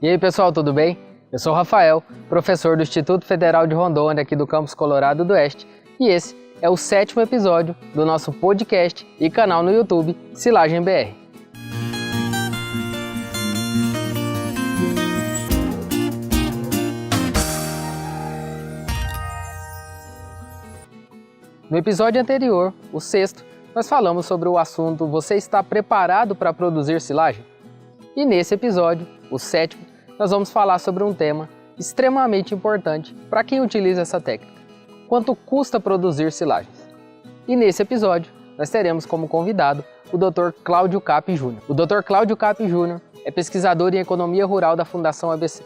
E aí pessoal, tudo bem? Eu sou o Rafael, professor do Instituto Federal de Rondônia aqui do Campus Colorado do Oeste, e esse é o 7º episódio do nosso podcast e canal no YouTube Silagem BR. No episódio anterior, o 6º, nós falamos sobre o assunto Você está preparado para produzir silagem? E nesse episódio, o 7º, nós vamos falar sobre um tema extremamente importante para quem utiliza essa técnica: quanto custa produzir silagens. E nesse episódio, nós teremos como convidado o Dr. Cláudio Capp Júnior. O Dr. Cláudio Capp Júnior é pesquisador em Economia Rural da Fundação ABC.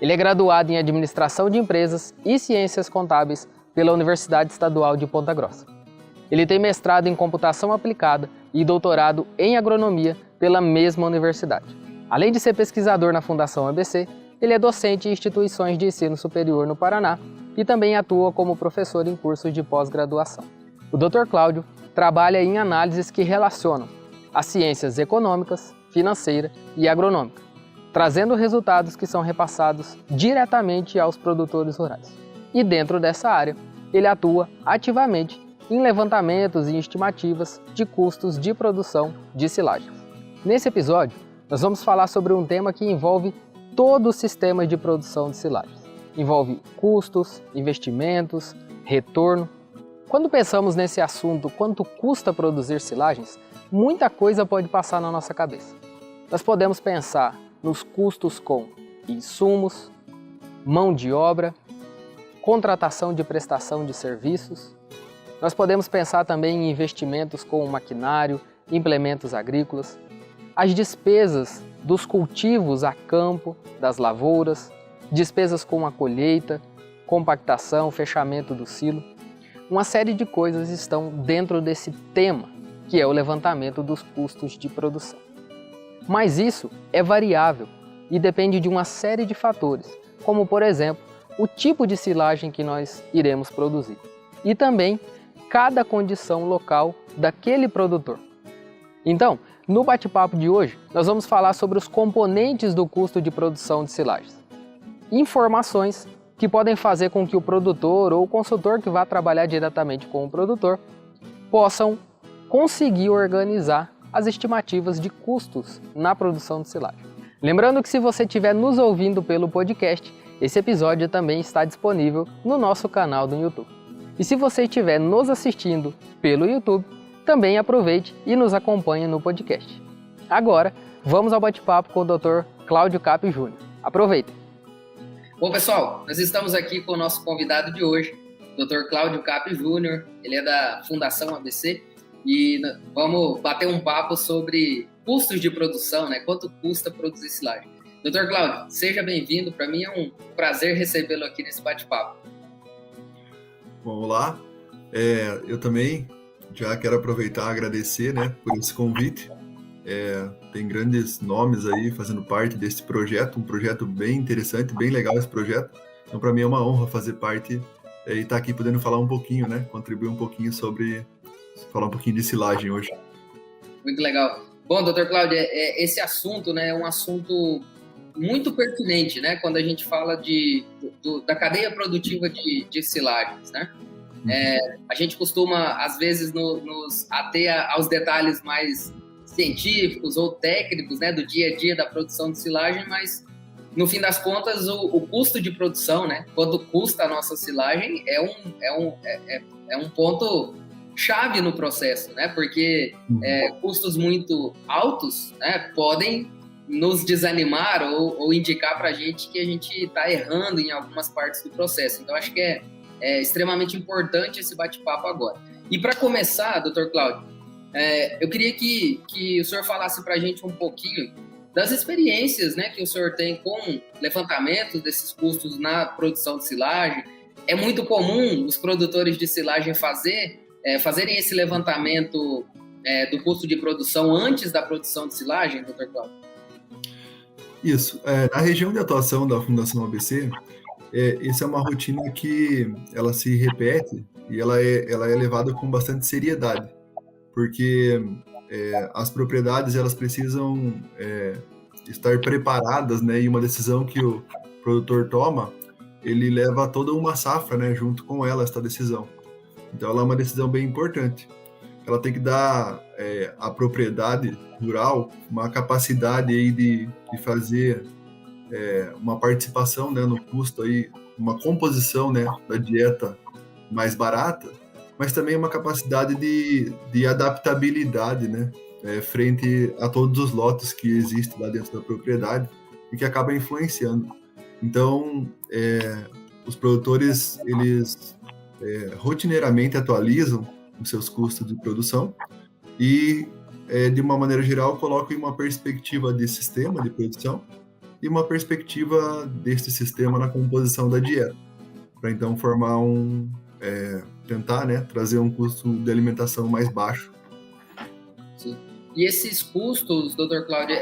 Ele é graduado em Administração de Empresas e Ciências Contábeis pela Universidade Estadual de Ponta Grossa. Ele tem mestrado em Computação Aplicada e doutorado em Agronomia pela mesma universidade. Além de ser pesquisador na Fundação ABC, ele é docente em instituições de ensino superior no Paraná e também atua como professor em cursos de pós-graduação. O Dr. Cláudio trabalha em análises que relacionam as ciências econômicas, financeira e agronômica, trazendo resultados que são repassados diretamente aos produtores rurais. E dentro dessa área, ele atua ativamente em levantamentos e estimativas de custos de produção de silagens. Nesse episódio, nós vamos falar sobre um tema que envolve todo o sistema de produção de silagens. Envolve custos, investimentos, retorno. Quando pensamos nesse assunto, quanto custa produzir silagens, muita coisa pode passar na nossa cabeça. Nós podemos pensar nos custos com insumos, mão de obra, contratação de prestação de serviços. Nós podemos pensar também em investimentos com maquinário, implementos agrícolas, as despesas dos cultivos a campo, das lavouras, despesas com a colheita, compactação, fechamento do silo. Uma série de coisas estão dentro desse tema, que é o levantamento dos custos de produção. Mas isso é variável e depende de uma série de fatores, como por exemplo, o tipo de silagem que nós iremos produzir e também cada condição local daquele produtor. Então, no bate-papo de hoje, nós vamos falar sobre os componentes do custo de produção de silagens. Informações que podem fazer com que o produtor ou o consultor que vá trabalhar diretamente com o produtor possam conseguir organizar as estimativas de custos na produção de silagem. Lembrando que se você estiver nos ouvindo pelo podcast, esse episódio também está disponível no nosso canal do YouTube. E se você estiver nos assistindo pelo YouTube, também aproveite e nos acompanhe no podcast. Agora, vamos ao bate-papo com o Dr. Cláudio Capp Júnior. Aproveitem! Bom, pessoal, nós estamos aqui com o nosso convidado de hoje, Dr. Cláudio Capp Júnior. Ele é da Fundação ABC e vamos bater um papo sobre custos de produção, né? Quanto custa produzir silagem. Dr. Cláudio, seja bem-vindo. Para mim é um prazer recebê-lo aqui nesse bate-papo. Vamos lá. Eu também já quero aproveitar e agradecer, né, por esse convite. Tem grandes nomes aí fazendo parte desse projeto, um projeto bem interessante, bem legal esse projeto. Então, para mim é uma honra fazer parte e estar aqui podendo falar um pouquinho, né, contribuir um pouquinho falar um pouquinho de silagem hoje. Muito legal. Bom, Dr. Cláudio, esse assunto, né, é um assunto muito pertinente, né, quando a gente fala da cadeia produtiva de silagens, né? A gente costuma, às vezes, nos ater aos detalhes mais científicos ou técnicos, né, do dia a dia da produção de silagem, mas, no fim das contas, o custo de produção, né, quanto custa a nossa silagem, é um ponto chave no processo, né, porque custos muito altos, né, podem nos desanimar ou indicar para a gente que a gente está errando em algumas partes do processo. Então, acho que é extremamente importante esse bate-papo agora. E para começar, Dr. Cláudio, eu queria que o senhor falasse para a gente um pouquinho das experiências, né, que o senhor tem com levantamento desses custos na produção de silagem. É muito comum os produtores de silagem fazerem esse levantamento do custo de produção antes da produção de silagem, Dr. Cláudio? Isso. Na região de atuação da Fundação ABC, essa é uma rotina que ela se repete e ela é levada com bastante seriedade, porque as propriedades elas precisam estar preparadas, né? E uma decisão que o produtor toma, ele leva toda uma safra, né? Junto com ela, essa decisão. Então, ela é uma decisão bem importante. Ela tem que dar à propriedade rural uma capacidade aí de fazer uma participação, né, no custo, aí, uma composição, né, da dieta mais barata, mas também uma capacidade de adaptabilidade, né, frente a todos os lotes que existem lá dentro da propriedade e que acaba influenciando. Então, os produtores, eles rotineiramente atualizam os seus custos de produção e, de uma maneira geral, colocam em uma perspectiva de sistema de produção e uma perspectiva deste sistema na composição da dieta, para então formar tentar, né, trazer um custo de alimentação mais baixo. Sim. E esses custos, Dr. Cláudio,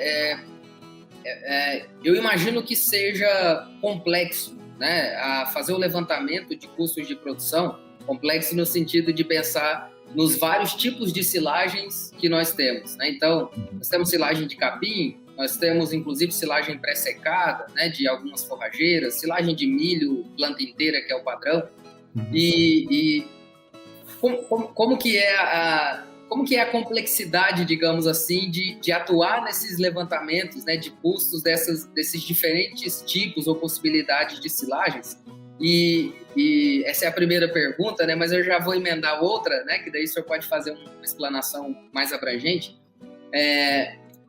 eu imagino que seja complexo, né, a fazer o levantamento de custos de produção, complexo no sentido de pensar nos vários tipos de silagens que nós temos, né? Então, nós temos silagem de capim, nós temos, inclusive, silagem pré-secada, né, de algumas forrageiras, silagem de milho, planta inteira, que é o padrão. E como que é a complexidade, digamos assim, de atuar nesses levantamentos, né, de custos desses diferentes tipos ou possibilidades de silagens? E essa é a primeira pergunta, né, mas eu já vou emendar outra, né, que daí o senhor pode fazer uma explanação mais abrangente.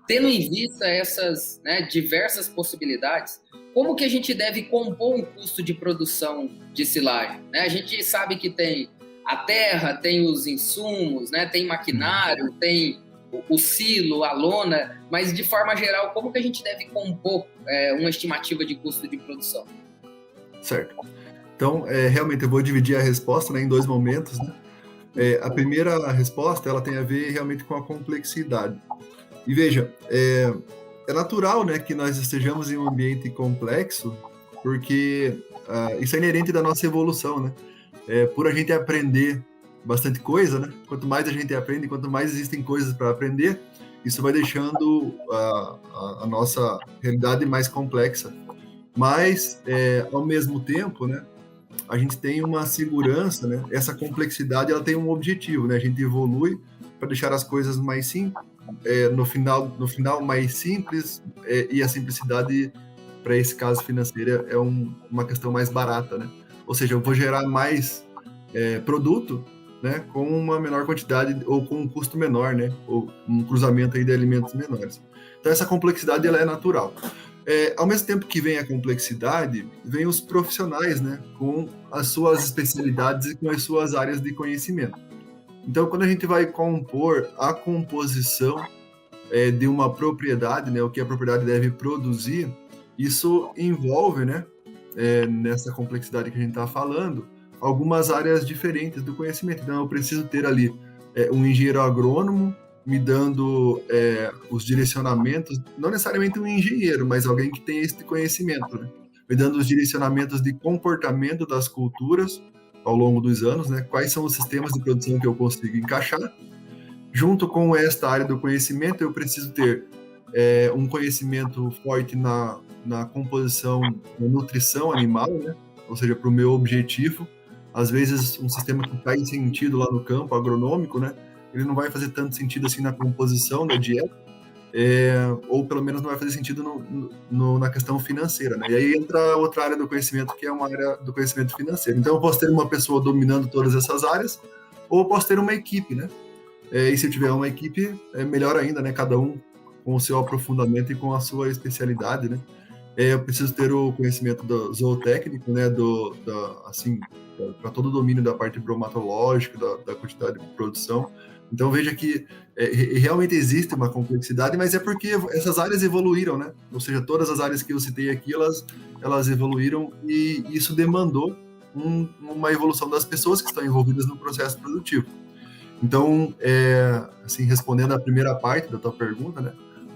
Tendo em vista essas, né, diversas possibilidades, como que a gente deve compor um custo de produção de silagem? Né? A gente sabe que tem a terra, tem os insumos, né, tem maquinário, tem o silo, a lona, mas de forma geral, como que a gente deve compor uma estimativa de custo de produção? Certo. Então, realmente eu vou dividir a resposta, né, em dois momentos, né? A primeira resposta, ela tem a ver realmente com a complexidade. E veja, é natural, né, que nós estejamos em um ambiente complexo, porque isso é inerente da nossa evolução, né? Por a gente aprender bastante coisa, né? Quanto mais a gente aprende, quanto mais existem coisas para aprender, isso vai deixando a nossa realidade mais complexa. Mas, ao mesmo tempo, né, a gente tem uma segurança, né? Essa complexidade, ela tem um objetivo, né? A gente evolui para deixar as coisas mais simples, no final mais simples, e a simplicidade, para esse caso financeiro, é uma questão mais barata, né? Ou seja, eu vou gerar mais produto, né, com uma menor quantidade ou com um custo menor, né? Ou um cruzamento aí de alimentos menores. Então, essa complexidade, ela é natural. Ao mesmo tempo que vem a complexidade, vem os profissionais, né, com as suas especialidades e com as suas áreas de conhecimento. Então, quando a gente vai compor a composição de uma propriedade, né, o que a propriedade deve produzir, isso envolve, né, nessa complexidade que a gente está falando, algumas áreas diferentes do conhecimento. Então, eu preciso ter ali um engenheiro agrônomo me dando os direcionamentos, não necessariamente um engenheiro, mas alguém que tem esse conhecimento, né? Me dando os direcionamentos de comportamento das culturas ao longo dos anos, né? Quais são os sistemas de produção que eu consigo encaixar. Junto com esta área do conhecimento, eu preciso ter um conhecimento forte na composição, na nutrição animal, né? Ou seja, para o meu objetivo. Às vezes, um sistema que faz sentido lá no campo agronômico, né? Ele não vai fazer tanto sentido assim na composição da dieta, ou pelo menos não vai fazer sentido na questão financeira, né? E aí entra outra área do conhecimento, que é uma área do conhecimento financeiro. Então, eu posso ter uma pessoa dominando todas essas áreas, ou eu posso ter uma equipe, né? E se eu tiver uma equipe, é melhor ainda, né? Cada um com o seu aprofundamento e com a sua especialidade, né? Eu preciso ter o conhecimento do zootécnico, né? Para todo o domínio da parte bromatológica, da quantidade de produção. Então, veja que realmente existe uma complexidade, mas é porque essas áreas evoluíram, né? Ou seja, todas as áreas que eu citei aqui, elas evoluíram, e isso demandou uma evolução das pessoas que estão envolvidas no processo produtivo. Então, assim, respondendo à primeira parte da tua pergunta, né?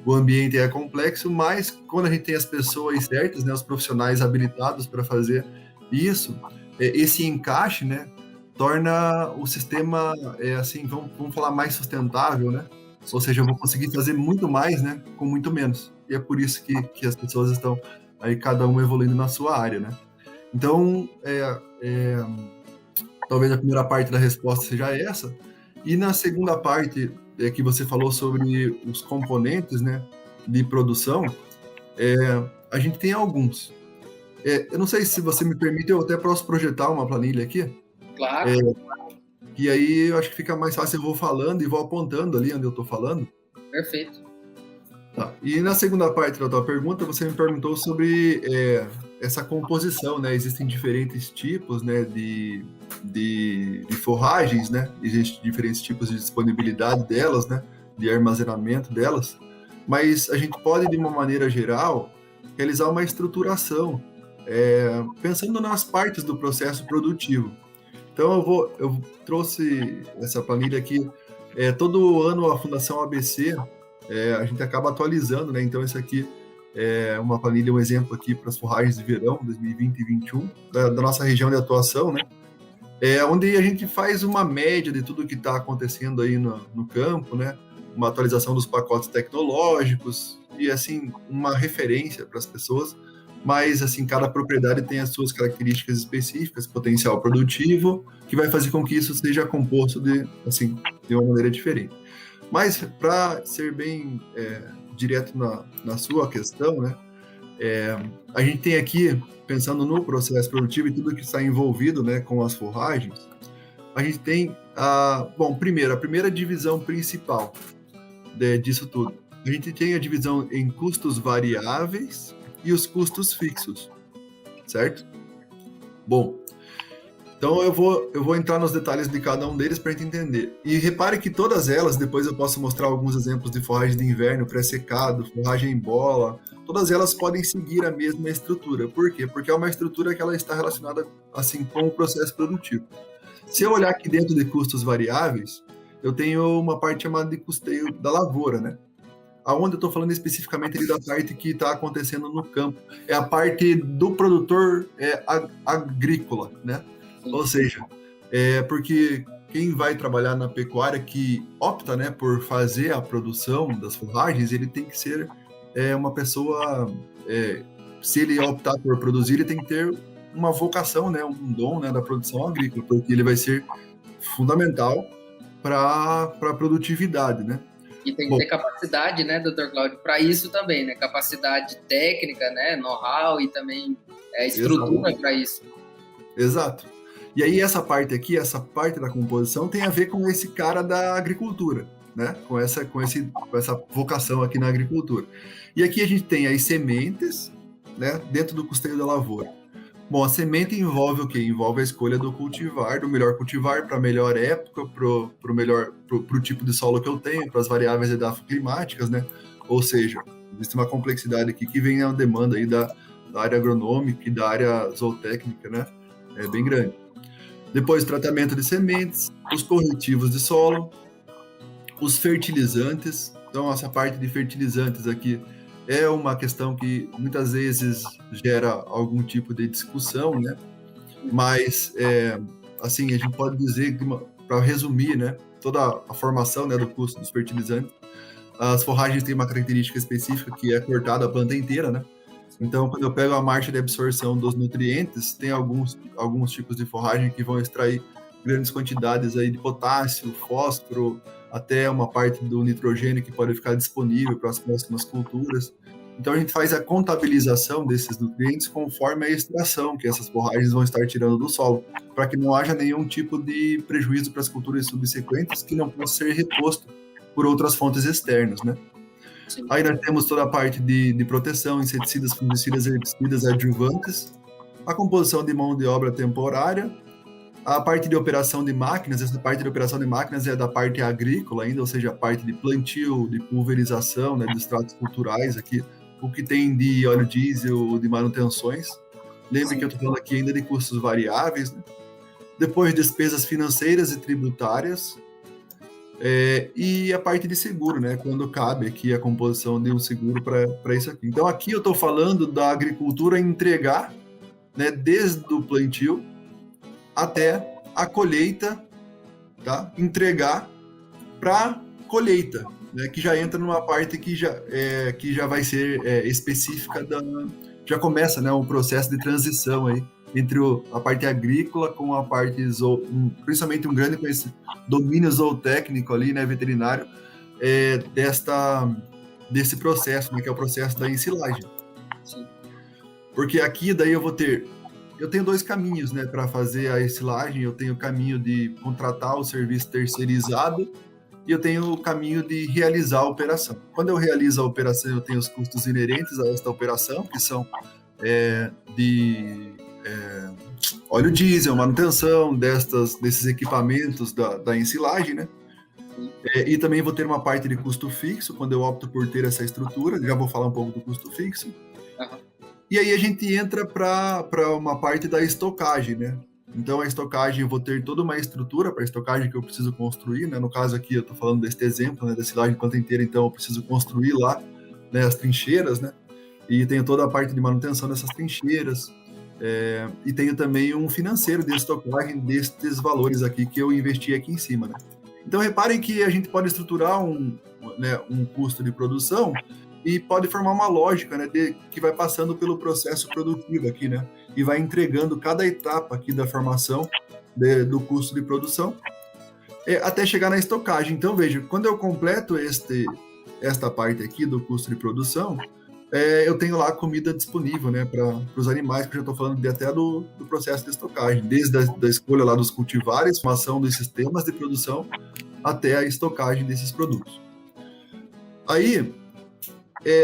O ambiente é complexo, mas quando a gente tem as pessoas certas, né? Os profissionais habilitados para fazer isso, esse encaixe, né? Torna o sistema, assim, vamos falar, mais sustentável, né? Ou seja, eu vou conseguir fazer muito mais, né, com muito menos. E é por isso que as pessoas estão aí, cada um evoluindo na sua área, né? Então, talvez a primeira parte da resposta seja essa. E na segunda parte, que você falou sobre os componentes, né, de produção, a gente tem alguns. Eu não sei se você me permite, eu até posso projetar uma planilha aqui. Claro. E aí eu acho que fica mais fácil, eu vou falando e vou apontando ali onde eu estou falando. Perfeito. Tá. E na segunda parte da tua pergunta, você me perguntou sobre essa composição, né? Existem diferentes tipos, né, de forragens, né? Existem diferentes tipos de disponibilidade delas, né? De armazenamento delas. Mas a gente pode, de uma maneira geral, realizar uma estruturação, pensando nas partes do processo produtivo. Então eu trouxe essa planilha aqui. Todo ano a Fundação ABC, a gente acaba atualizando, né? Então, isso aqui é uma planilha, um exemplo aqui para as forragens de verão 2020 e 2021, da nossa região de atuação, né? Onde a gente faz uma média de tudo que está acontecendo aí no campo, né? Uma atualização dos pacotes tecnológicos e, assim, uma referência para as pessoas. Mas, assim, cada propriedade tem as suas características específicas, potencial produtivo, que vai fazer com que isso seja composto de uma maneira diferente. Mas, para ser bem direto na sua questão, né, a gente tem aqui, pensando no processo produtivo e tudo que está envolvido, né, com as forragens, a gente tem, a primeira divisão principal disso tudo. A gente tem a divisão em custos variáveis e os custos fixos, certo? Bom, então eu vou entrar nos detalhes de cada um deles para a gente entender. E repare que todas elas, depois eu posso mostrar alguns exemplos de forragem de inverno, pré-secado, forragem em bola, todas elas podem seguir a mesma estrutura. Por quê? Porque é uma estrutura que ela está relacionada assim com o processo produtivo. Se eu olhar aqui dentro de custos variáveis, eu tenho uma parte chamada de custeio da lavoura, né? Aonde eu estou falando especificamente ali da parte que está acontecendo no campo. É a parte do produtor agrícola, né? Ou seja, porque quem vai trabalhar na pecuária que opta, né, por fazer a produção das forragens, ele tem que ser uma pessoa, se ele optar por produzir, ele tem que ter uma vocação, né, um dom, né, da produção agrícola, porque ele vai ser fundamental para a produtividade, né? E tem que ter capacidade, né, Dr. Cláudio, para isso também, né? Capacidade técnica, né, know-how e também estrutura para isso. Exato. E aí essa parte aqui, essa parte da composição tem a ver com esse cara da agricultura, né? Com essa vocação aqui na agricultura. E aqui a gente tem as sementes, né, dentro do custeio da lavoura. Bom, a semente envolve o quê? Envolve a escolha do cultivar, do melhor cultivar para a melhor época, pro tipo de solo que eu tenho, para as variáveis edafoclimáticas, né? Ou seja, existe uma complexidade aqui que vem na demanda aí da área agronômica e da área zootécnica, né? É bem grande. Depois, tratamento de sementes, os corretivos de solo, os fertilizantes. Então, essa parte de fertilizantes aqui é uma questão que muitas vezes gera algum tipo de discussão, né? Mas, assim, a gente pode dizer, para resumir, né, toda a formação, né, do custo dos fertilizantes, as forragens têm uma característica específica que é cortada a planta inteira, né? Então, quando eu pego a marcha de absorção dos nutrientes, tem alguns tipos de forragem que vão extrair grandes quantidades aí de potássio, fósforo, até uma parte do nitrogênio que pode ficar disponível para as próximas culturas. Então, a gente faz a contabilização desses nutrientes conforme a extração que essas forragens vão estar tirando do solo, para que não haja nenhum tipo de prejuízo para as culturas subsequentes que não possa ser reposto por outras fontes externas, né? Sim. Aí nós temos toda a parte de proteção, inseticidas, fungicidas, herbicidas, adjuvantes, a composição de mão de obra temporária, a parte de operação de máquinas. Essa parte de operação de máquinas é da parte agrícola ainda, ou seja, a parte de plantio, de pulverização, né, de extratos culturais aqui, o que tem de óleo diesel, de manutenções. Lembre que eu estou falando aqui ainda de custos variáveis, né? Depois, despesas financeiras e tributárias, e a parte de seguro, né? Quando cabe aqui a composição de um seguro para isso aqui. Então, aqui eu estou falando da agricultura entregar, né, desde o plantio até a colheita, tá? Entregar para colheita. né, que já entra numa parte que já vai ser específica já começa, né, um processo de transição aí entre a parte agrícola com a parte principalmente um grande domínio zootécnico ali, né, veterinário, desse processo, né, que é o processo da ensilagem. Sim. Porque aqui daí eu tenho dois caminhos, né, para fazer a ensilagem. Eu tenho o caminho de contratar o serviço terceirizado e eu tenho o caminho de realizar a operação. Quando eu realizo a operação, eu tenho os custos inerentes a esta operação, que são de óleo diesel, manutenção desses equipamentos da ensilagem, né? E também vou ter uma parte de custo fixo, quando eu opto por ter essa estrutura. Já vou falar um pouco do custo fixo. Uhum. E aí a gente entra para uma parte da estocagem, né? Então a estocagem, eu vou ter toda uma estrutura para a estocagem que eu preciso construir, né? No caso aqui eu estou falando deste exemplo, né, da silagem planta inteira, então eu preciso construir lá, né, as trincheiras, né? E tenho toda a parte de manutenção dessas trincheiras. E tenho também um financeiro de estocagem destes valores aqui que eu investi aqui em cima, né? Então reparem que a gente pode estruturar um custo de produção e pode formar uma lógica, né, que vai passando pelo processo produtivo aqui, né, e vai entregando cada etapa aqui da formação do custo de produção até chegar na estocagem. Então, veja, quando eu completo esta parte aqui do custo de produção, eu tenho lá a comida disponível, né, para os animais, que eu já estou falando até do processo de estocagem, desde a escolha lá dos cultivares, formação dos sistemas de produção, até a estocagem desses produtos. Aí,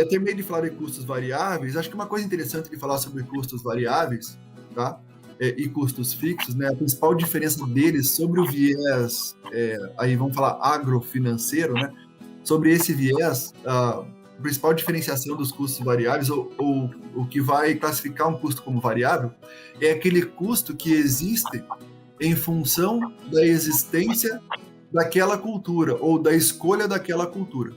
terminei de falar de custos variáveis. Acho que uma coisa interessante de falar sobre custos variáveis, tá? E custos fixos, né? A principal diferença deles sobre o viés, aí vamos falar agrofinanceiro, né? Sobre esse viés, a principal diferenciação dos custos variáveis, ou o que vai classificar um custo como variável, é aquele custo que existe em função da existência daquela cultura ou da escolha daquela cultura.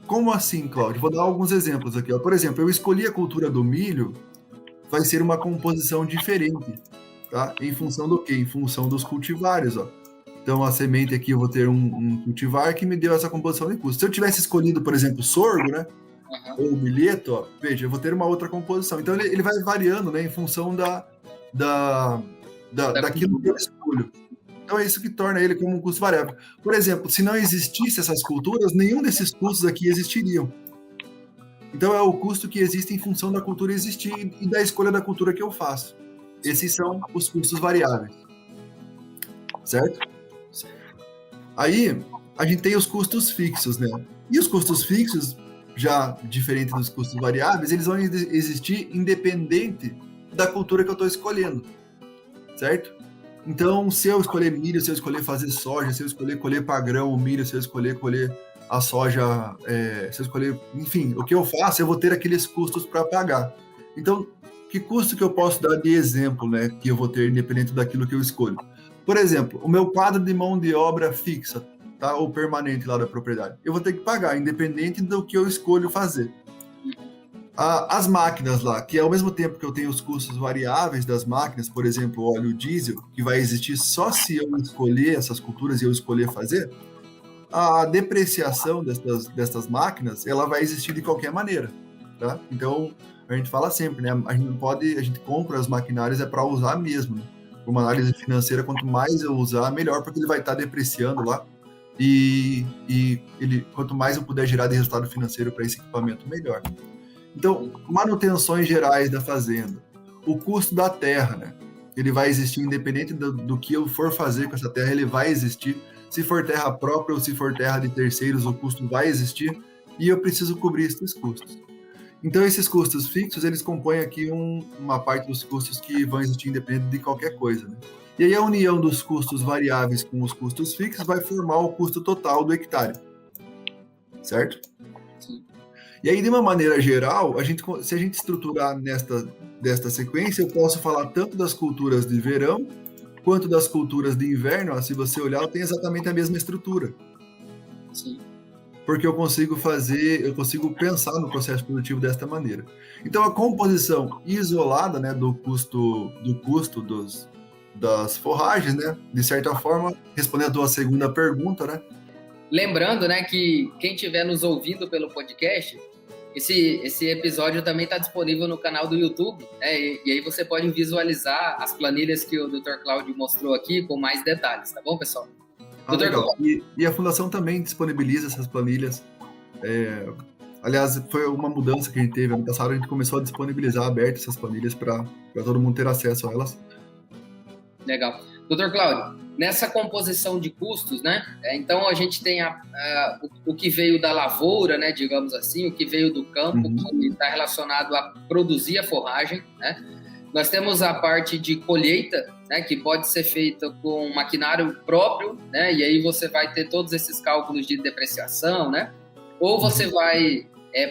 Como assim, Cláudio? Vou dar alguns exemplos aqui. Por exemplo, eu escolhi a cultura do milho, vai ser uma composição diferente, tá? Em função do quê? Em função dos cultivares, ó. Então, a semente aqui, eu vou ter um cultivar que me deu essa composição de custo. Se eu tivesse escolhido, por exemplo, sorgo, né? Ou milheto, ó, veja, eu vou ter uma outra composição. Então, ele vai variando, né? Em função daquilo que eu escolho. Então é isso que torna ele como um custo variável. Por exemplo, se não existisse essas culturas, nenhum desses custos aqui existiriam. Então é o custo que existe em função da cultura existir e da escolha da cultura que eu faço. Esses são os custos variáveis. Certo? Aí, a gente tem os custos fixos, né? E os custos fixos, já diferente dos custos variáveis, eles vão existir independente da cultura que eu estou escolhendo. Certo? Então, se eu escolher milho, se eu escolher fazer soja, se eu escolher colher para grão o milho, se eu escolher colher a soja, se eu escolher... Enfim, o que eu faço, eu vou ter aqueles custos para pagar. Então, que custo que eu posso dar de exemplo, né, que eu vou ter independente daquilo que eu escolho? Por exemplo, o meu quadro de mão de obra fixa, tá, ou permanente lá da propriedade, eu vou ter que pagar, independente do que eu escolho fazer. As máquinas lá, que ao mesmo tempo que eu tenho os custos variáveis das máquinas, por exemplo, o óleo diesel, que vai existir só se eu escolher essas culturas e eu escolher fazer, a depreciação destas máquinas, ela vai existir de qualquer maneira, tá? Então, a gente fala sempre, né? A gente compra as maquinárias para usar mesmo, né? Uma análise financeira, quanto mais eu usar, melhor, porque ele vai estar depreciando lá e quanto mais eu puder gerar de resultado financeiro para esse equipamento, melhor. Então, manutenções gerais da fazenda, o custo da terra, né? Ele vai existir independente do que eu for fazer com essa terra, ele vai existir. Se for terra própria ou se for terra de terceiros, o custo vai existir e eu preciso cobrir esses custos. Então, esses custos fixos, eles compõem aqui uma parte dos custos que vão existir independente de qualquer coisa, né? E aí a união dos custos variáveis com os custos fixos vai formar o custo total do hectare, certo? Sim. E aí, de uma maneira geral, se a gente estruturar desta sequência, eu posso falar tanto das culturas de verão, quanto das culturas de inverno. Se você olhar, tem exatamente a mesma estrutura. Sim. Porque eu consigo pensar no processo produtivo desta maneira. Então, a composição isolada, né, do custo das forragens, né, de certa forma, respondendo a tua segunda pergunta, né, Lembrando, né, que quem estiver nos ouvindo pelo podcast, esse episódio também está disponível no canal do YouTube, né, e aí você pode visualizar as planilhas que o Dr. Cláudio mostrou aqui com mais detalhes, tá bom, pessoal? Legal. E a Fundação também disponibiliza essas planilhas. Aliás, foi uma mudança que a gente teve. Ano passado a gente começou a disponibilizar aberto essas planilhas para todo mundo ter acesso a elas. Legal. Dr. Cláudio, nessa composição de custos, né? Então a gente tem o que veio da lavoura, né? Digamos assim, o que veio do campo, que está relacionado a produzir a forragem, né? Nós temos a parte de colheita, né? Que pode ser feita com maquinário próprio, né? E aí você vai ter todos esses cálculos de depreciação, né? Ou você vai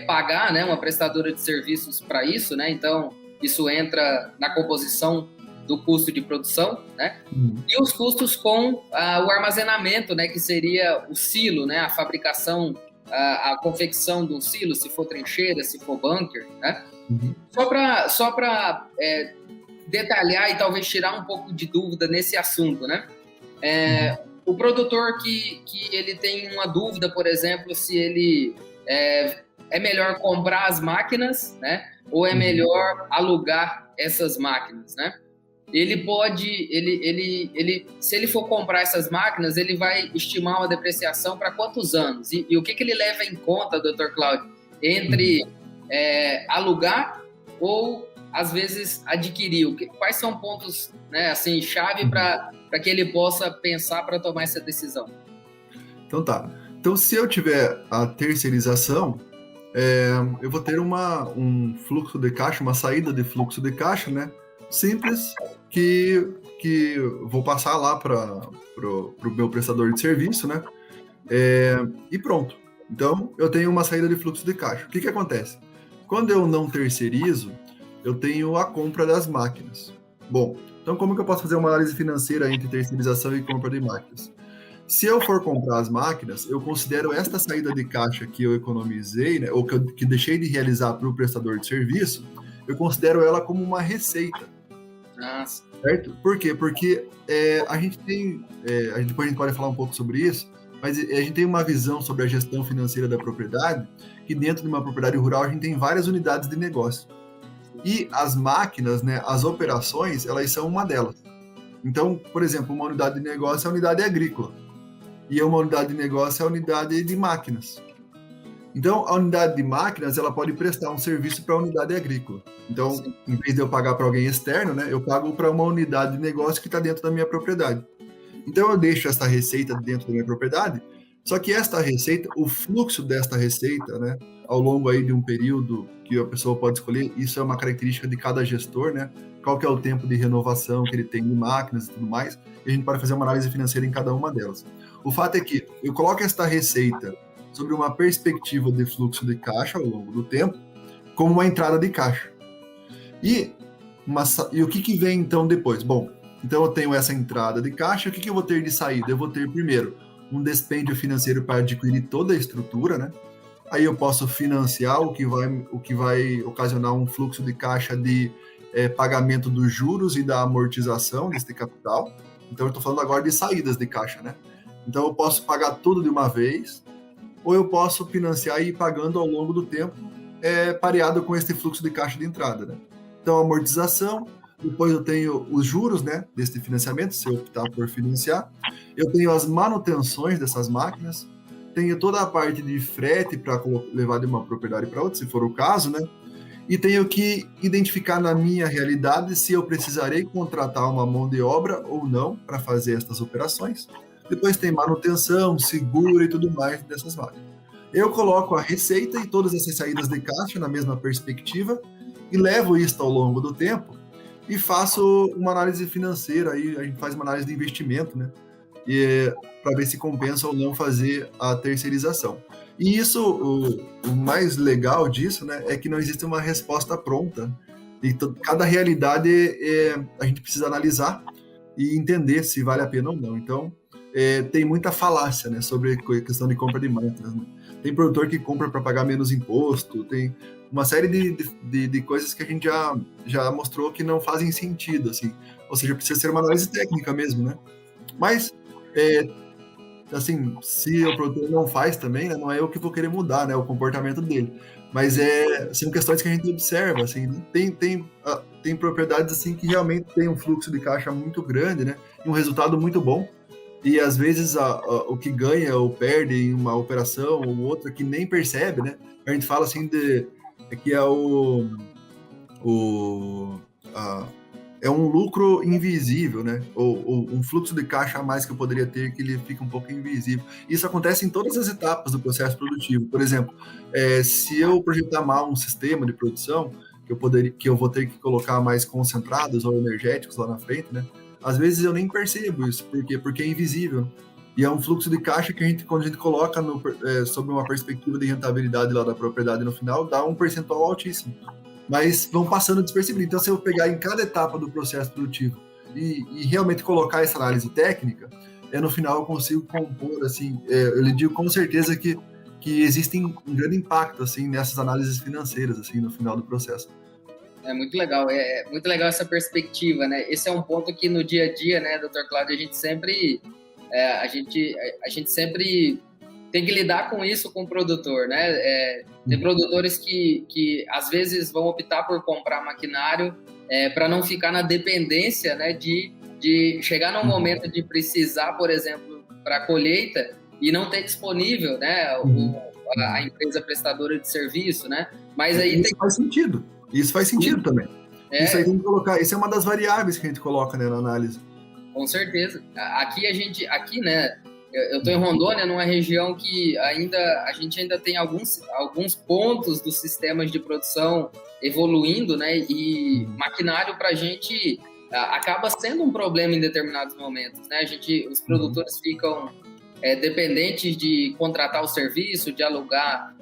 pagar, né? Uma prestadora de serviços para isso, né? Então isso entra na composição do custo de produção, né? E os custos com o armazenamento, né? Que seria o silo, né? A fabricação, a confecção do silo, se for trincheira, se for bunker, né? Só para detalhar e talvez tirar um pouco de dúvida nesse assunto, né? O produtor que ele tem uma dúvida, por exemplo, se ele é melhor comprar as máquinas, né? Ou é melhor alugar essas máquinas, né? Ele pode, se ele for comprar essas máquinas, ele vai estimar uma depreciação para quantos anos? E o que ele leva em conta, Dr. Cláudio, entre alugar ou, às vezes, adquirir? Quais são pontos, né, assim, chave para que ele possa pensar para tomar essa decisão? Então tá. Então, se eu tiver a terceirização, eu vou ter um fluxo de caixa, uma saída de fluxo de caixa, né? Simples, que vou passar lá para o meu prestador de serviço, né? E pronto. Então, eu tenho uma saída de fluxo de caixa. O que acontece? Quando eu não terceirizo, eu tenho a compra das máquinas. Bom, então como que eu posso fazer uma análise financeira entre terceirização e compra de máquinas? Se eu for comprar as máquinas, eu considero esta saída de caixa que eu economizei, né, ou que deixei de realizar para o prestador de serviço, eu considero ela como uma receita. Nossa. Certo? Por quê? Porque a gente tem, depois a gente pode falar um pouco sobre isso, mas a gente tem uma visão sobre a gestão financeira da propriedade, que dentro de uma propriedade rural a gente tem várias unidades de negócio. E as máquinas, né, as operações, elas são uma delas. Então, por exemplo, uma unidade de negócio é a unidade agrícola. E uma unidade de negócio é a unidade de máquinas. Então, a unidade de máquinas, ela pode prestar um serviço para a unidade agrícola. Então, sim, em vez de eu pagar para alguém externo, né, eu pago para uma unidade de negócio que está dentro da minha propriedade. Então, eu deixo essa receita dentro da minha propriedade, só que esta receita, o fluxo desta receita, né, ao longo aí de um período que a pessoa pode escolher, isso é uma característica de cada gestor, né? Qual que é o tempo de renovação que ele tem de máquinas e tudo mais, e a gente pode fazer uma análise financeira em cada uma delas. O fato é que eu coloco esta receita sobre uma perspectiva de fluxo de caixa ao longo do tempo, como uma entrada de caixa. E o que vem então depois? Bom, então eu tenho essa entrada de caixa, o que eu vou ter de saída? Eu vou ter primeiro um dispêndio financeiro para adquirir toda a estrutura, né? Aí eu posso financiar o que vai ocasionar um fluxo de caixa de pagamento dos juros e da amortização desse capital. Então eu estou falando agora de saídas de caixa, né? Então eu posso pagar tudo de uma vez, ou eu posso financiar e ir pagando ao longo do tempo, pareado com esse fluxo de caixa de entrada, né? Então, amortização, depois eu tenho os juros, né, desse financiamento, se eu optar por financiar, eu tenho as manutenções dessas máquinas, tenho toda a parte de frete para levar de uma propriedade para outra, se for o caso, né, e tenho que identificar na minha realidade se eu precisarei contratar uma mão de obra ou não para fazer estas operações. Depois tem manutenção, seguro e tudo mais dessas máquinas. Eu coloco a receita e todas essas saídas de caixa na mesma perspectiva e levo isso ao longo do tempo e faço uma análise financeira, aí a gente faz uma análise de investimento, né? Para ver se compensa ou não fazer a terceirização. E isso, o mais legal disso, né, é que não existe uma resposta pronta. E cada realidade a gente precisa analisar e entender se vale a pena ou não. Então, tem muita falácia, né, sobre a questão de compra de máquinas, né? Tem produtor que compra para pagar menos imposto, tem uma série de coisas que a gente já mostrou que não fazem sentido, assim. Ou seja, precisa ser uma análise técnica mesmo, né? Mas assim, se o produtor não faz também, né, não é eu que vou querer mudar, né, o comportamento dele. Mas são questões que a gente observa, assim, tem propriedades assim que realmente tem um fluxo de caixa muito grande, né, e um resultado muito bom. E às vezes o que ganha ou perde em uma operação ou outra que nem percebe, né? A gente fala assim que é é um lucro invisível, né? Ou um fluxo de caixa a mais que eu poderia ter que ele fica um pouco invisível. Isso acontece em todas as etapas do processo produtivo. Por exemplo, se eu projetar mal um sistema de produção, que eu vou ter que colocar mais concentrados ou energéticos lá na frente, né? Às vezes eu nem percebo isso, porque é invisível. E é um fluxo de caixa que quando a gente coloca sob uma perspectiva de rentabilidade lá da propriedade no final, dá um percentual altíssimo. Mas vão passando despercebido. Então, se eu pegar em cada etapa do processo produtivo e realmente colocar essa análise técnica, no final eu consigo compor, assim, eu lhe digo com certeza que existe um grande impacto, assim, nessas análises financeiras, assim, no final do processo. É muito legal essa perspectiva, né? Esse é um ponto que no dia a dia, né, Dr. Cláudio, a gente sempre tem que lidar com isso com o produtor, né? Tem produtores que às vezes vão optar por comprar maquinário para não ficar na dependência, né, de chegar num momento de precisar, por exemplo, para a colheita e não ter disponível, né, a empresa prestadora de serviço, né? Mas aí faz sentido. Isso faz sentido também. Isso aí tem que colocar. Isso é uma das variáveis que a gente coloca, né, na análise. Com certeza. Aqui, né? Eu estou em Rondônia, numa região que a gente ainda tem alguns pontos dos sistemas de produção evoluindo, né? E maquinário para a gente acaba sendo um problema em determinados momentos, né? Os produtores ficam dependentes de contratar o serviço, de alugar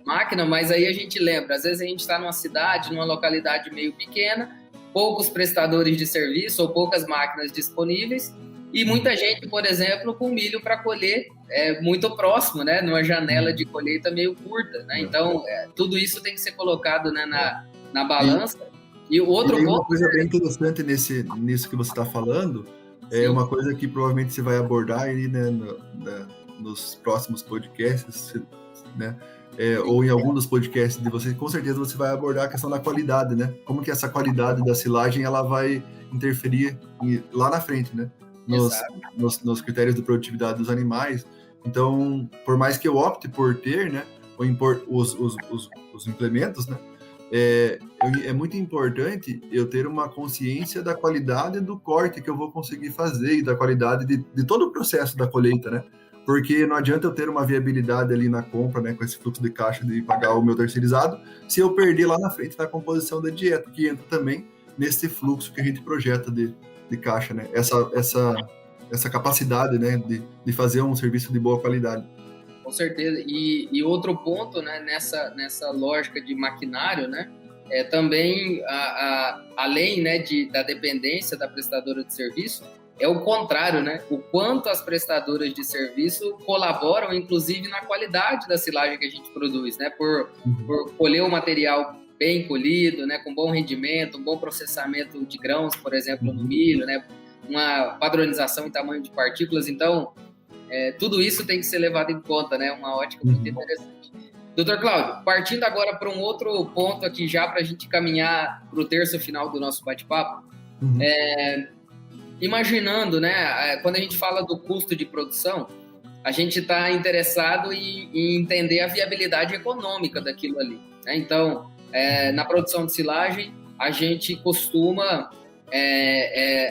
máquina, mas aí a gente lembra, às vezes a gente está numa cidade, numa localidade meio pequena, poucos prestadores de serviço ou poucas máquinas disponíveis e muita gente, por exemplo, com milho para colher muito próximo, né, numa janela de colheita meio curta, né? Então, tudo isso tem que ser colocado, né, na balança. E o outro ponto... Uma coisa bem interessante nisso que você está falando, uma coisa que provavelmente você vai abordar aí, né, nos próximos podcasts, né? Ou em algum dos podcasts de vocês, com certeza você vai abordar a questão da qualidade, né? Como que essa qualidade da silagem ela vai interferir lá na frente, né? Nos critérios de produtividade dos animais. Então, por mais que eu opte por ter, né, os implementos, né, é muito importante eu ter uma consciência da qualidade do corte que eu vou conseguir fazer e da qualidade de todo o processo da colheita, né? Porque não adianta eu ter uma viabilidade ali na compra, né, com esse fluxo de caixa de pagar o meu terceirizado, se eu perder lá na frente na composição da dieta, que entra também nesse fluxo que a gente projeta de caixa, né? Essa capacidade, né, de fazer um serviço de boa qualidade. Com certeza. E outro ponto, né, nessa lógica de maquinário, né, também, além, né, da dependência da prestadora de serviço, é o contrário, né? O quanto as prestadoras de serviço colaboram, inclusive, na qualidade da silagem que a gente produz, né? Por colher o material bem colhido, né? Com bom rendimento, um bom processamento de grãos, por exemplo, no milho, né? Uma padronização em tamanho de partículas. Então, tudo isso tem que ser levado em conta, né? Uma ótica muito interessante. Doutor Cláudio, partindo agora para um outro ponto aqui já para a gente caminhar para o terço final do nosso bate-papo, imaginando, né, quando a gente fala do custo de produção, a gente está interessado em entender a viabilidade econômica daquilo ali, né? Então, na produção de silagem, a gente costuma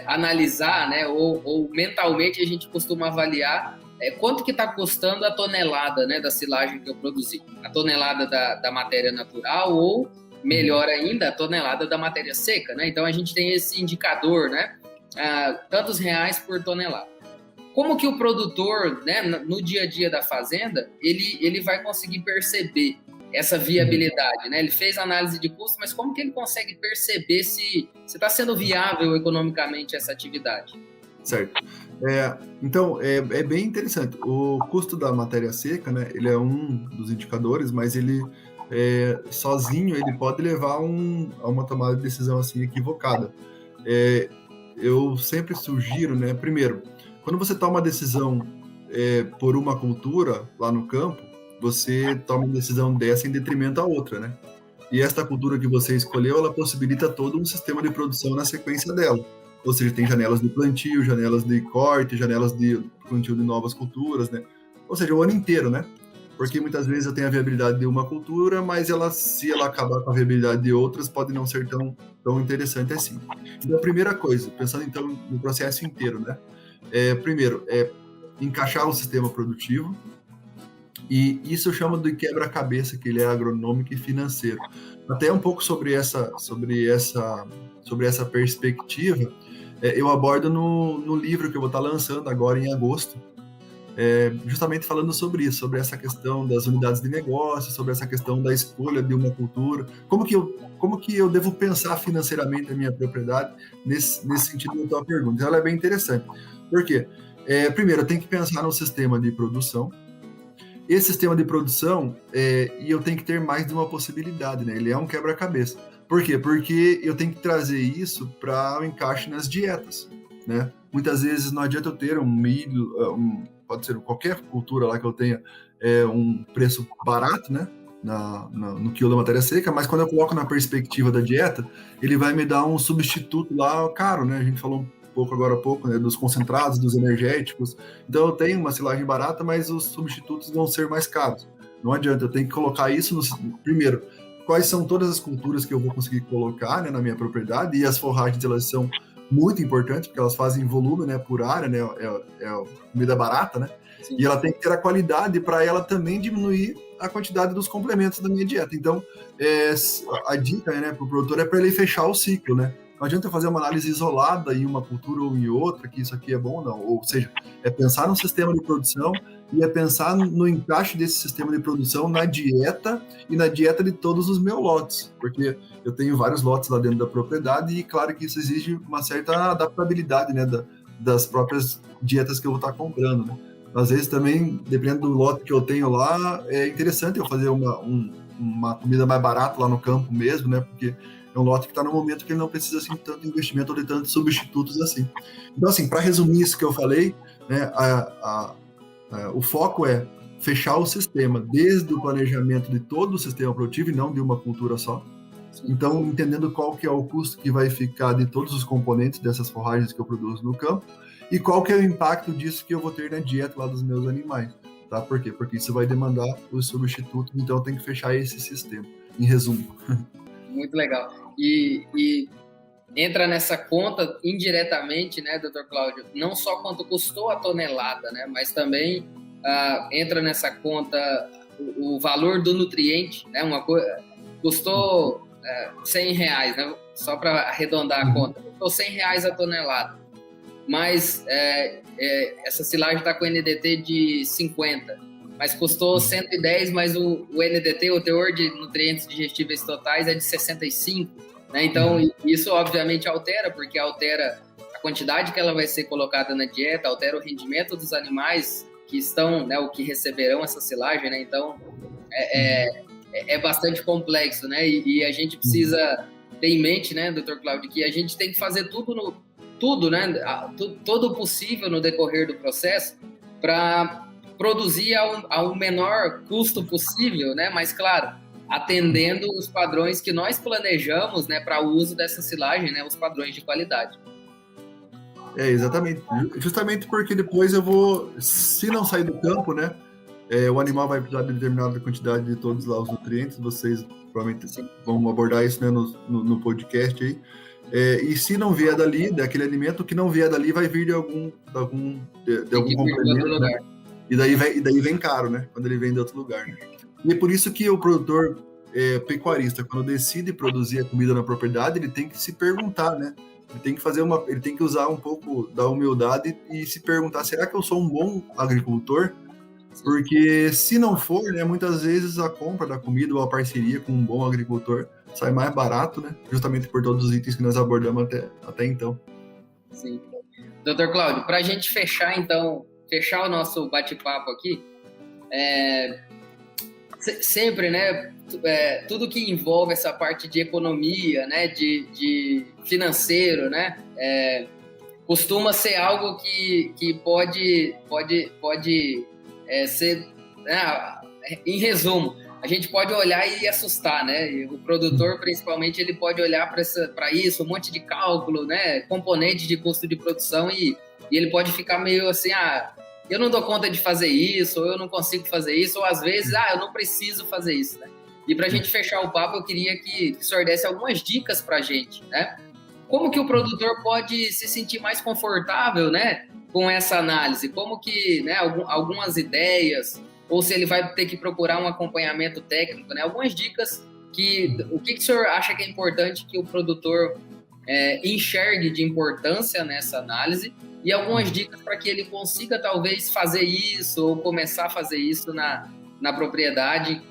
analisar, né, ou mentalmente a gente costuma avaliar quanto que está custando a tonelada, né, da silagem que eu produzi, a tonelada da matéria natural ou, melhor ainda, a tonelada da matéria seca, né? Então, a gente tem esse indicador, né, tantos reais por tonelada. Como que o produtor, né, no dia a dia da fazenda, ele vai conseguir perceber essa viabilidade, né? Ele fez análise de custo, mas como que ele consegue perceber se está sendo viável economicamente essa atividade? Certo. Então, é bem interessante. O custo da matéria seca, né, ele é um dos indicadores, mas ele sozinho ele pode levar a uma tomada de decisão assim equivocada. Eu sempre sugiro, né, primeiro, quando você toma uma decisão por uma cultura lá no campo, você toma uma decisão dessa em detrimento à outra, né? E esta cultura que você escolheu, ela possibilita todo um sistema de produção na sequência dela. Ou seja, tem janelas de plantio, janelas de corte, janelas de plantio de novas culturas, né? Ou seja, o ano inteiro, né? Porque muitas vezes eu tenho a viabilidade de uma cultura, mas se ela acabar com a viabilidade de outras, pode não ser tão interessante assim. Então, a primeira coisa, pensando então no processo inteiro, né? Primeiro, encaixar o sistema produtivo, e isso eu chamo de quebra-cabeça, que ele é agronômico e financeiro. Até um pouco sobre essa perspectiva, eu abordo no livro que eu vou estar lançando agora em agosto, justamente falando sobre isso, sobre essa questão das unidades de negócio, sobre essa questão da escolha de uma cultura, como que eu devo pensar financeiramente a minha propriedade nesse sentido da tua pergunta. Então, ela é bem interessante. Por quê? Primeiro, eu tenho que pensar no sistema de produção. Esse sistema de produção, e eu tenho que ter mais de uma possibilidade, né? Ele é um quebra-cabeça. Por quê? Porque eu tenho que trazer isso para o encaixe nas dietas, né? Muitas vezes não adianta eu ter um milho, pode ser qualquer cultura lá que eu tenha, um preço barato, né? No quilo da matéria seca, mas quando eu coloco na perspectiva da dieta, ele vai me dar um substituto lá caro, né? A gente falou agora há pouco, né, dos concentrados, dos energéticos. Então eu tenho uma silagem barata, mas os substitutos vão ser mais caros. Não adianta, eu tenho que colocar isso primeiro, quais são todas as culturas que eu vou conseguir colocar, né, na minha propriedade, e as forragens, elas são muito importantes, porque elas fazem volume, né, por área, né, é comida barata, né, Sim. E ela tem que ter a qualidade para ela também diminuir a quantidade dos complementos da minha dieta. Então, a dica, né, para o produtor é para ele fechar o ciclo, né. Não adianta fazer uma análise isolada em uma cultura ou em outra, que isso aqui é bom ou não. Ou seja, é pensar no sistema de produção e é pensar no encaixe desse sistema de produção na dieta e na dieta de todos os meus lotes. Porque eu tenho vários lotes lá dentro da propriedade e, claro, que isso exige uma certa adaptabilidade, né, das próprias dietas que eu vou estar comprando, né. Às vezes também, dependendo do lote que eu tenho lá, é interessante eu fazer uma comida mais barata lá no campo mesmo, né, porque é um lote que está no momento que ele não precisa assim, de tanto investimento ou de tantos substitutos assim. Então, assim, para resumir isso que eu falei, né, o foco é fechar o sistema desde o planejamento de todo o sistema produtivo e não de uma cultura só. Então, entendendo qual que é o custo que vai ficar de todos os componentes dessas forragens que eu produzo no campo e qual que é o impacto disso que eu vou ter na dieta lá dos meus animais. Tá? Por quê? Porque isso vai demandar os substitutos, então eu tenho que fechar esse sistema, em resumo. Muito legal. E entra nessa conta indiretamente, né, Dr. Cláudio, não só quanto custou a tonelada, né, mas também entra nessa conta o valor do nutriente, né, custou R$100, né, só para arredondar a conta, custou R$100 a tonelada, mas essa silagem está com NDT de 50, mas custou 110, mas o NDT, o teor de nutrientes digestíveis totais, é de 65, né? Então, isso obviamente altera, porque altera a quantidade que ela vai ser colocada na dieta, altera o rendimento dos animais que estão, né, o que receberão essa silagem, né? Então, é bastante complexo, né? E a gente precisa ter em mente, né, Dr. Cláudio, que a gente tem que fazer tudo, né? Todo o possível no decorrer do processo para produzir ao menor custo possível, né? Mas, claro, atendendo os padrões que nós planejamos, né, para o uso dessa silagem, né, os padrões de qualidade. Exatamente. Justamente porque depois se não sair do campo, né, o animal vai precisar de determinada quantidade de todos lá os nutrientes, vocês provavelmente vão abordar isso, né, no podcast aí. E se não vier dali, daquele alimento, o que não vier dali vai vir de algum complemento, né? E daí vem caro, né? Quando ele vem de outro lugar, né? E é por isso que o produtor pecuarista, quando decide produzir a comida na propriedade, ele tem que se perguntar, né? Ele tem que usar um pouco da humildade e se perguntar, será que eu sou um bom agricultor? Porque se não for, né, muitas vezes a compra da comida ou a parceria com um bom agricultor sai mais barato, né? Justamente por todos os itens que nós abordamos até então. Sim. Dr. Cláudio, para a gente fechar o nosso bate-papo aqui, sempre, né, tudo que envolve essa parte de economia, né, de financeiro, né, costuma ser algo que pode ser, né, em resumo, a gente pode olhar e assustar, né? E o produtor, principalmente, ele pode olhar para isso, um monte de cálculo, né? Componente de custo de produção e ele pode ficar meio assim, eu não dou conta de fazer isso, ou eu não consigo fazer isso, ou às vezes, eu não preciso fazer isso, né? E para a gente fechar o papo, eu queria que o senhor desse algumas dicas para a gente, né? Como que o produtor pode se sentir mais confortável, né, com essa análise? Como que, né, algumas ideias, ou se ele vai ter que procurar um acompanhamento técnico, né? Algumas dicas o que o senhor acha que é importante que o produtor enxergue de importância nessa análise e algumas dicas para que ele consiga talvez fazer isso ou começar a fazer isso na propriedade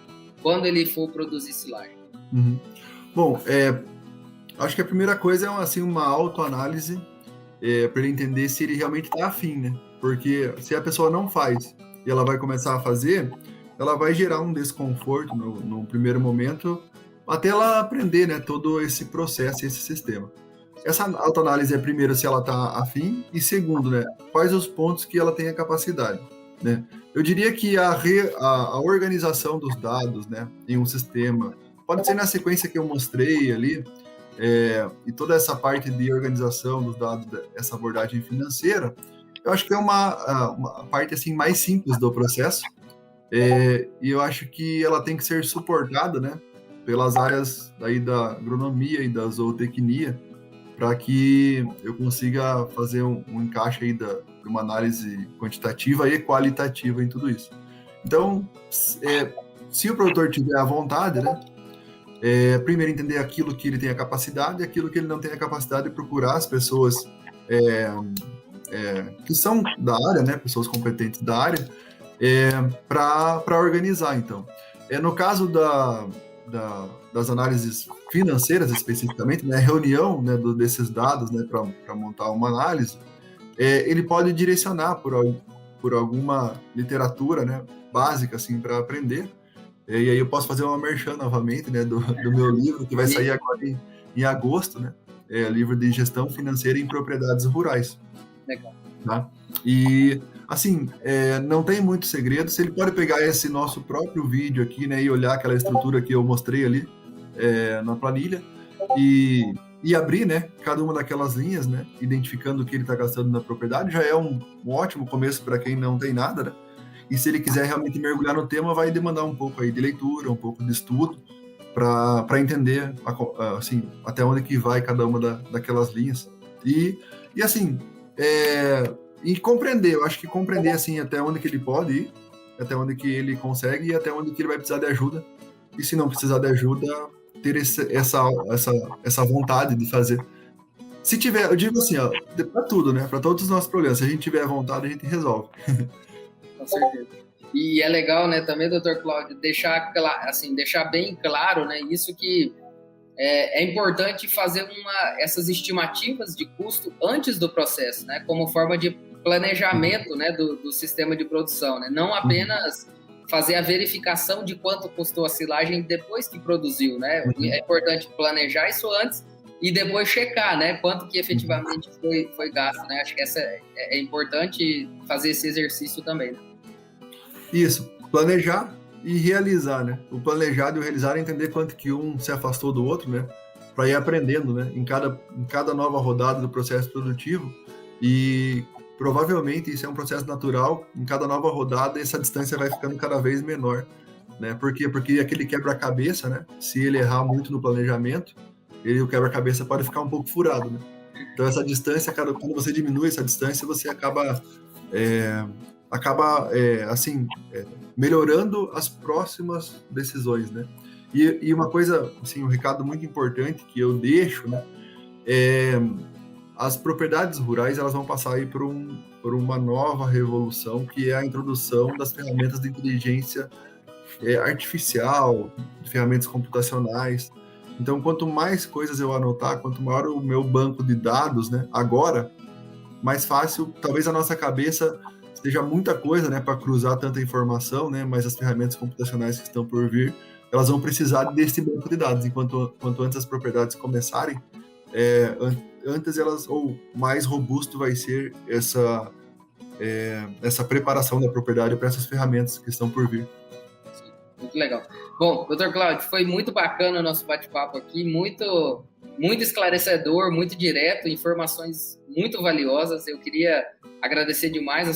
quando ele for produzir silagem. Uhum. Bom, acho que a primeira coisa é assim, uma autoanálise para ele entender se ele realmente está afim, né? Porque se a pessoa não faz e ela vai começar a fazer, ela vai gerar um desconforto no primeiro momento até ela aprender, né, todo esse processo, esse sistema. Essa autoanálise é, primeiro, se ela está afim, e segundo, né, quais os pontos que ela tem a capacidade, né? Eu diria que a organização dos dados, né, em um sistema, pode ser na sequência que eu mostrei ali, e toda essa parte de organização dos dados, essa abordagem financeira, eu acho que é uma parte assim, mais simples do processo, e eu acho que ela tem que ser suportada, né, pelas áreas daí da agronomia e da zootecnia, para que eu consiga fazer um encaixe aí de uma análise quantitativa e qualitativa em tudo isso. Então, se o produtor tiver a vontade, né, primeiro entender aquilo que ele tem a capacidade e aquilo que ele não tem a capacidade, de procurar as pessoas que são da área, né, pessoas competentes da área, para organizar, então. No caso das análises financeiras, especificamente, né, reunião, né, desses dados, né, para montar uma análise, ele pode direcionar por alguma literatura, né, básica, assim, para aprender. E aí eu posso fazer uma merchan novamente, né, do meu livro, que vai sair agora em agosto, né, livro de gestão financeira em propriedades rurais. Legal. Tá? E, assim, não tem muito segredo. Ele pode pegar esse nosso próprio vídeo aqui, né, e olhar aquela estrutura que eu mostrei ali na planilha e abrir, né, cada uma daquelas linhas, né, identificando o que ele está gastando na propriedade, já é um ótimo começo para quem não tem nada, né? E se ele quiser realmente mergulhar no tema, vai demandar um pouco aí de leitura, um pouco de estudo, para entender assim, até onde que vai cada uma daquelas linhas. E assim, e compreender, eu acho que compreender assim, até onde que ele pode ir, até onde que ele consegue e até onde que ele vai precisar de ajuda. E se não precisar de ajuda, ter essa vontade de fazer. Se tiver, eu digo assim, ó, para tudo, né? Para todos os nossos problemas, se a gente tiver vontade, a gente resolve. Com certeza. E é legal, né, também, doutor Cláudio, deixar bem claro, né, isso que é importante fazer essas estimativas de custo antes do processo, né, como forma de planejamento, né, do sistema de produção, né, não apenas fazer a verificação de quanto custou a silagem depois que produziu, né, é importante planejar isso antes e depois checar, né, quanto que efetivamente foi gasto, né, acho que é importante fazer esse exercício também, né? Isso, planejar e realizar, né? O planejado e o realizar é entender quanto que um se afastou do outro, né? Para ir aprendendo, né? Em cada nova rodada do processo produtivo. E provavelmente isso é um processo natural. Em cada nova rodada, essa distância vai ficando cada vez menor, né? Por quê? Porque aquele quebra-cabeça, né? Se ele errar muito no planejamento, o quebra-cabeça pode ficar um pouco furado, né? Então essa distância, quando você diminui essa distância, você acaba melhorando as próximas decisões, né? E uma coisa, assim, um recado muito importante que eu deixo, né? As propriedades rurais, elas vão passar aí por uma nova revolução, que é a introdução das ferramentas de inteligência artificial, de ferramentas computacionais. Então, quanto mais coisas eu anotar, quanto maior o meu banco de dados, né? Agora, mais fácil, talvez a nossa cabeça seja muita coisa, né, para cruzar tanta informação, né, mas as ferramentas computacionais que estão por vir, elas vão precisar desse banco de dados, enquanto antes as propriedades começarem, antes ou mais robusto vai ser essa preparação da propriedade para essas ferramentas que estão por vir. Muito legal. Bom, Dr. Cláudio, foi muito bacana o nosso bate-papo aqui, muito esclarecedor, muito direto, informações muito valiosas. Eu queria agradecer demais a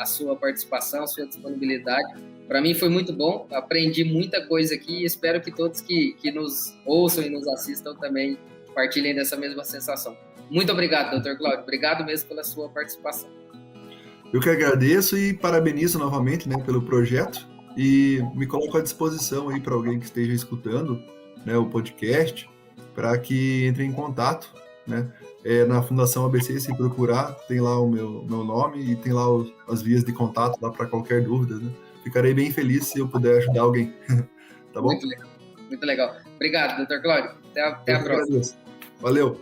sua participação, a sua disponibilidade. Para mim foi muito bom, aprendi muita coisa aqui e espero que todos que nos ouçam e nos assistam também partilhem dessa mesma sensação. Muito obrigado, Dr. Cláudio. Obrigado mesmo pela sua participação. Eu que agradeço e parabenizo novamente, né, pelo projeto e me coloco à disposição aí para alguém que esteja escutando, né, o podcast, para que entre em contato, né? Na Fundação ABC, se procurar, tem lá o meu nome e tem lá as vias de contato lá para qualquer dúvida, né? Ficarei bem feliz se eu puder ajudar alguém. Tá bom? Muito legal. Muito legal. Obrigado, Dr. Cláudio. Até a próxima. Agradeço. Valeu.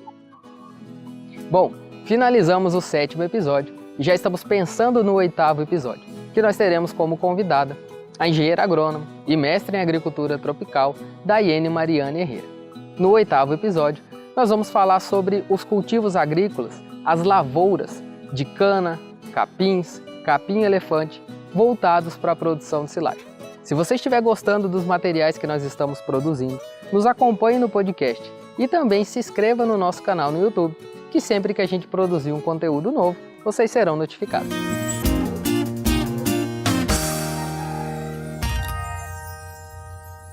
Bom, finalizamos o 7º episódio e já estamos pensando no 8º episódio, que nós teremos como convidada a engenheira agrônoma e mestre em agricultura tropical, Daiane Mariane Herrera. No 8º episódio, nós vamos falar sobre os cultivos agrícolas, as lavouras de cana, capins, capim-elefante, voltados para a produção de silagem. Se você estiver gostando dos materiais que nós estamos produzindo, nos acompanhe no podcast e também se inscreva no nosso canal no YouTube, que sempre que a gente produzir um conteúdo novo, vocês serão notificados.